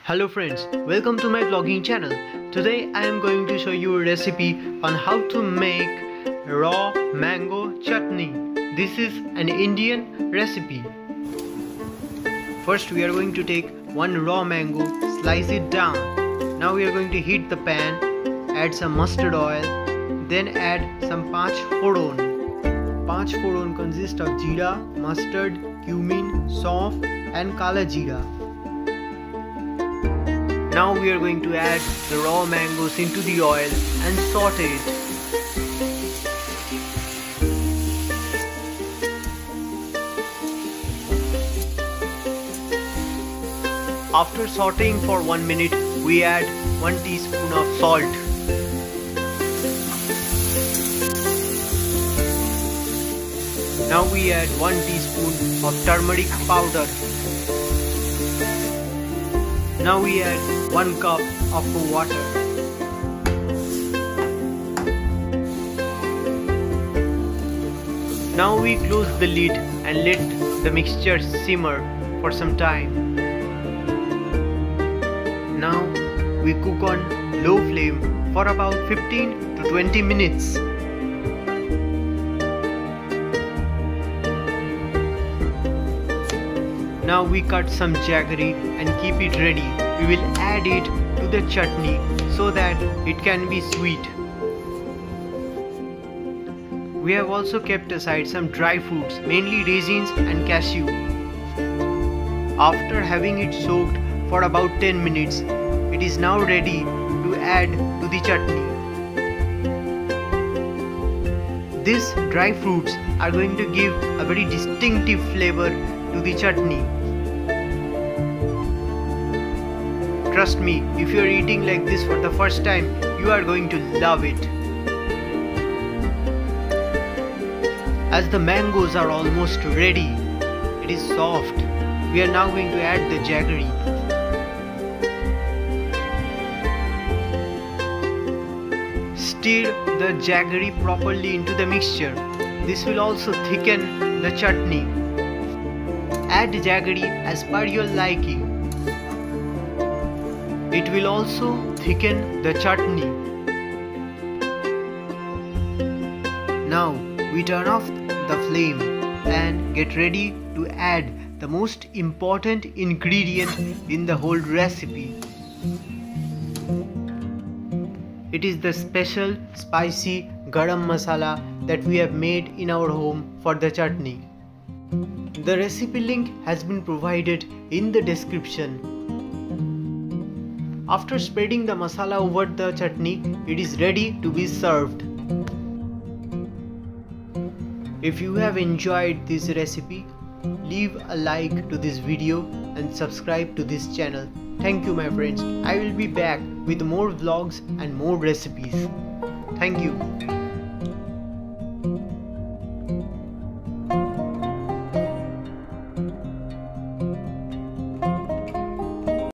Hello friends, welcome to my vlogging channel. Today I am going to show you a recipe on how to make raw mango chutney. This is an Indian recipe. First we are going to take one raw mango, slice it down. Now we are going to heat the pan, add some mustard oil, then add some panch foron. Panch foron consists of jeera, mustard, cumin, saunf and kala jeera. Now we are going to add the raw mangoes into the oil and saute it. After sauteing for 1 minute, we add 1 teaspoon of salt. Now we add 1 teaspoon of turmeric powder. Now we add 1 cup of water. Now we close the lid and let the mixture simmer for some time. Now we cook on low flame for about 15 to 20 minutes. Now we cut some jaggery and keep it ready. We will add it to the chutney so that it can be sweet. We have also kept aside some dry fruits, mainly raisins and cashew. After having it soaked for about 10 minutes, it is now ready to add to the chutney. These dry fruits are going to give a very distinctive flavor to the chutney. Trust me, if you are eating like this for the first time, you are going to love it. As the mangoes are almost ready, it is soft. We are now going to add the jaggery. Stir the jaggery properly into the mixture. This will also thicken the chutney. Add jaggery as per your liking. It will also thicken the chutney. Now we turn off the flame and get ready to add the most important ingredient in the whole recipe. It is the special spicy garam masala that we have made in our home for the chutney. The recipe link has been provided in the description. After spreading the masala over the chutney, it is ready to be served. If you have enjoyed this recipe, leave a like to this video and subscribe to this channel. Thank you my friends. I will be back with more vlogs and more recipes. Thank you.